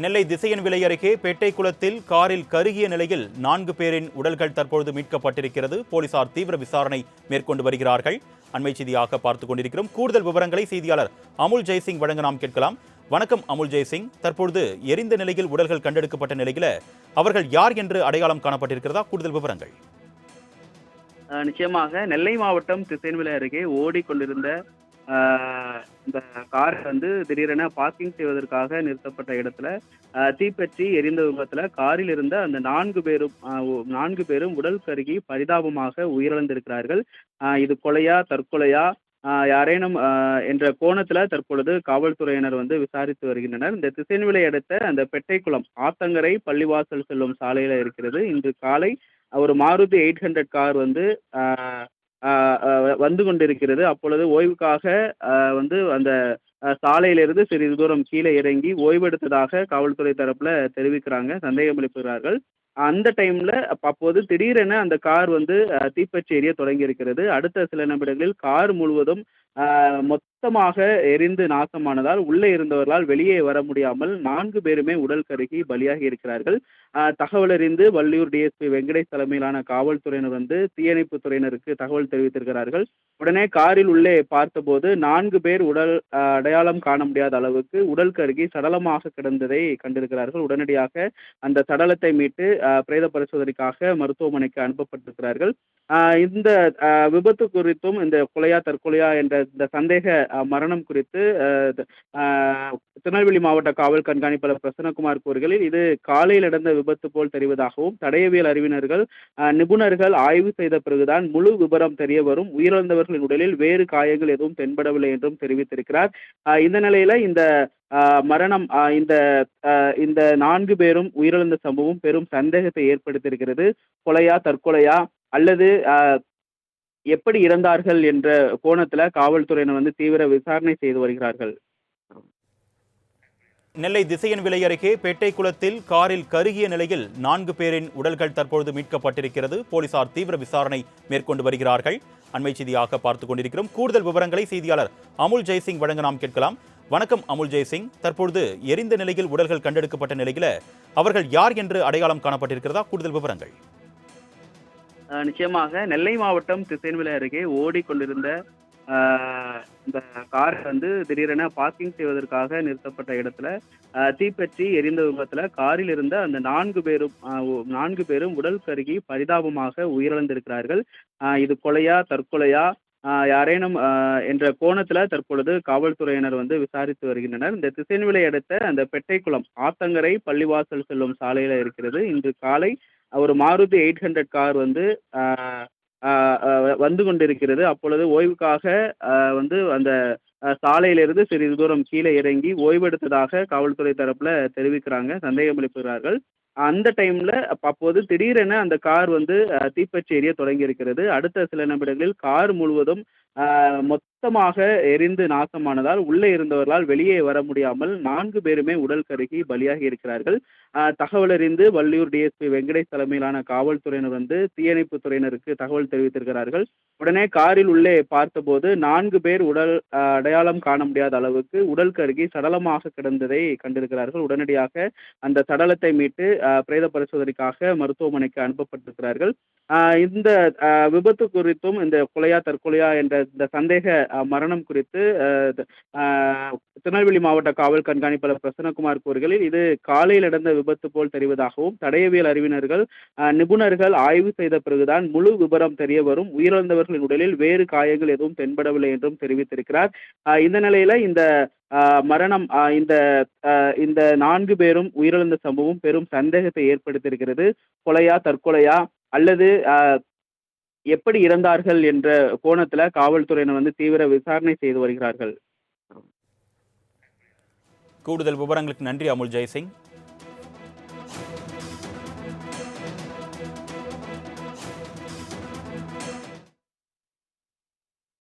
நெல்லை திசையன்விளை அருகே பேட்டைக்குளத்தில் காரில் கருகிய நிலையில் 4 பேரின் உடல்கள் தற்பொழுது மீட்கப்பட்டிருக்கிறது. போலீசார் தீவிர விசாரணை மேற்கொண்டு வருகிறார்கள். அண்மை செய்தியாக பார்த்துக் கொண்டிருக்கிறோம். கூடுதல் விவரங்களை செய்தியாளர் அமுல் ஜெய்சிங் வழங்க நாம் கேட்கலாம். வணக்கம் அமுல் ஜெய்சிங். தற்பொழுது எரிந்த நிலையில் உடல்கள் கண்டெடுக்கப்பட்ட நிலையில் அவர்கள் யார் என்று அடையாளம் காணப்பட்டிருக்கிறதா? கூடுதல் விவரங்கள். நிச்சயமாக நெல்லை மாவட்டம் திசையன்விளை அருகே ஓடிக்கொண்டிருந்த இந்த கார் திடீரென பார்க்கிங் செய்வதற்காக நிறுத்தப்பட்ட இடத்துல தீப்பற்றி எரிந்த விபத்துல காரில் இருந்த அந்த 4 பேரும் உடல் கருகி பரிதாபமாக உயிரிழந்திருக்கிறார்கள். இது கொலையா தற்கொலையா யாரேனும் என்ற கோணத்துல தற்பொழுது காவல்துறையினர் விசாரித்து வருகின்றனர். இந்த திசையன்விளை அடுத்த அந்த பெட்டைக்குளம் ஆத்தங்கரை பள்ளிவாசல் செல்லும் சாலையில இருக்கிறது. இன்று காலை ஒரு மாருதி 800 கார் வந்து கொண்டிருக்கிறது. அப்பொழுது ஓய்வுக்காக அந்த சாலையிலிருந்து சிறிது தூரம் கீழே இறங்கி ஓய்வெடுத்ததாக காவல்துறை தரப்புல தெரிவிக்கிறாங்க, சந்தேகம் எழுப்புகிறார்கள். அந்த டைம்ல அப்போது திடீரென அந்த கார் தீப்பற்றி எரிய தொடங்கி இருக்கிறது. அடுத்த சில நிமிடங்களில் கார் முழுவதும் மொத்தமாக எரிந்து நாசமானதால் உள்ளே இருந்தவர்களால் வெளியே வர முடியாமல் 4 பேருமே உடல் கருகி பலியாகி இருக்கிறார்கள். தகவல் அறிந்து வள்ளியூர் டிஎஸ்பி வெங்கடேஷ் தலைமையிலான காவல்துறையினர் தீயணைப்பு துறையினருக்கு தகவல் தெரிவித்திருக்கிறார்கள். உடனே காரில் உள்ளே பார்த்தபோது 4 பேர் உடல் அடையாளம் காண முடியாத அளவுக்கு உடல் கருகி சடலமாக கிடந்ததை கண்டிருக்கிறார்கள். உடனடியாக அந்த சடலத்தை மீட்டு பிரேத பரிசோதனைக்காக மருத்துவமனைக்கு அனுப்பப்பட்டிருக்கிறார்கள். இந்த விபத்து குறித்தும் இந்த கொலையா தற்கொலையா என்ற இந்த சந்தேக மரணம் குறித்து திருநெல்வேலி மாவட்ட காவல் கண்காணிப்பாளர் பிரசன்னகுமார் கூறுகையில், இது காலையில் நடந்த விபத்து போல் தெரிவதாகவும் தடயவியல் அறிவினர்கள் நிபுணர்கள் ஆய்வு செய்த பிறகுதான் முழு விபரம் தெரிய வரும், உயிரிழந்தவர்களின் உடலில் வேறு காயங்கள் எதுவும் தென்படவில்லை என்றும் தெரிவித்திருக்கிறார். இந்த நிலையில இந்த மரணம் இந்த 4 பேரும் உயிரிழந்த சம்பவம் பெரும் சந்தேகத்தை ஏற்படுத்தியிருக்கிறது. கொலையா தற்கொலையா அல்லது எப்படி இறந்தார்கள் என்ற கோணத்துல காவல்துறையினர் தீவிர விசாரணை செய்து வருகிறார்கள். நெல்லை திசையன்விளை அருகே பேட்டைக்குளத்தில் காரில் கருகிய நிலையில் 4 பேரின் உடல்கள் தற்பொழுது மீட்கப்பட்டிருக்கிறது. போலீசார் தீவிர விசாரணை மேற்கொண்டு வருகிறார்கள். அண்மை செய்தியாக பார்த்துக் கொண்டிருக்கிறோம். கூடுதல் விவரங்களை செய்தியாளர் அமுல் ஜெய்சிங் வழங்க நாம் கேட்கலாம். வணக்கம் அமுல் ஜெய்சிங். தற்பொழுது எரிந்த நிலையில் உடல்கள் கண்டெடுக்கப்பட்ட நிலையில் அவர்கள் யார் என்று அடையாளம் காணப்பட்டிருக்கிறதா? கூடுதல் விவரங்கள். நிச்சயமாக நெல்லை மாவட்டம் திசையன்விளை அருகே ஓடிக்கொண்டிருந்த இந்த கார் திடீரென பார்க்கிங் செய்வதற்காக நிறுத்தப்பட்ட இடத்துல தீப்பற்றி எரிந்த விபத்துல காரில் இருந்த அந்த 4 பேரும் உடல் கருகி பரிதாபமாக உயிரிழந்திருக்கிறார்கள். இது கொலையா தற்கொலையா யாரேனும் என்ற கோணத்துல தற்பொழுது காவல்துறையினர் விசாரித்து வருகின்றனர். இந்த திசையன்விளை அடுத்த அந்த பெட்டைக்குளம் ஆத்தங்கரை பள்ளிவாசல் செல்லும் சாலையில இருக்கிறது. இன்று காலை ஒரு மாருதி 800 கார் வந்து கொண்டிருக்கிறது. அப்பொழுது ஓய்வுக்காக அந்த சாலையிலிருந்து சிறிது தூரம் கீழே இறங்கி ஓய்வெடுத்ததாக காவல்துறை தரப்புல தெரிவிக்கிறாங்க, சந்தேகம் எழுப்புகிறார்கள். அந்த டைம்ல அப்போது திடீரென அந்த கார் தீப்பற்றி எரிய தொடங்கி இருக்கிறது. அடுத்த சில நிமிடங்களில் கார் முழுவதும் மொத்தமாக எரிந்து நாசமானதால் உள்ளே இருந்தவர்களால் வெளியே வர முடியாமல் 4 பேருமே உடல் கருகி பலியாகி இருக்கிறார்கள். தகவல் அறிந்து வள்ளியூர் டிஎஸ்பி வெங்கடேஷ் தலைமையிலான காவல்துறையினர் தீயணைப்பு துறையினருக்கு தகவல் தெரிவித்திருக்கிறார்கள். உடனே காரில் உள்ளே பார்த்தபோது 4 பேர் உடல் அடையாளம் காண முடியாத அளவுக்கு உடல் கருகி சடலமாக கிடந்ததை கண்டிருக்கிறார்கள். உடனடியாக அந்த சடலத்தை மீட்டு பிரேத பரிசோதனைக்காக மருத்துவமனைக்கு அனுப்பப்பட்டிருக்கிறார்கள். இந்த விபத்து குறித்தும் இந்த கொலையா தற்கொலையா என்ற இந்த சந்தேக மரணம் குறித்து திருநெல்வேலி மாவட்ட காவல் கண்காணிப்பாளர் பிரசன்னகுமார் கூறுகையில், இது காலையில் நடந்த விபத்து போல் தெரிவதாகவும் தடயவியல் அறிவினர்கள் நிபுணர்கள் ஆய்வு செய்த பிறகுதான் முழு விபரம் தெரிய வரும், உயிரிழந்தவர்களின் உடலில் வேறு காயங்கள் எதுவும் தென்படவில்லை என்றும் தெரிவித்திருக்கிறார். இந்த நிலையில இந்த மரணம் இந்த 4 பேரும் உயிரிழந்த சம்பவம் பெரும் சந்தேகத்தை ஏற்படுத்தியிருக்கிறது. கொலையா தற்கொலையா அல்லது எப்படி இறந்தார்கள் என்ற கோணத்துல காவல்துறையினர் தீவிர விசாரணை செய்து வருகிறார்கள். கூடுதல் விவரங்களுக்கு நன்றி அமுல் ஜெய்சிங்.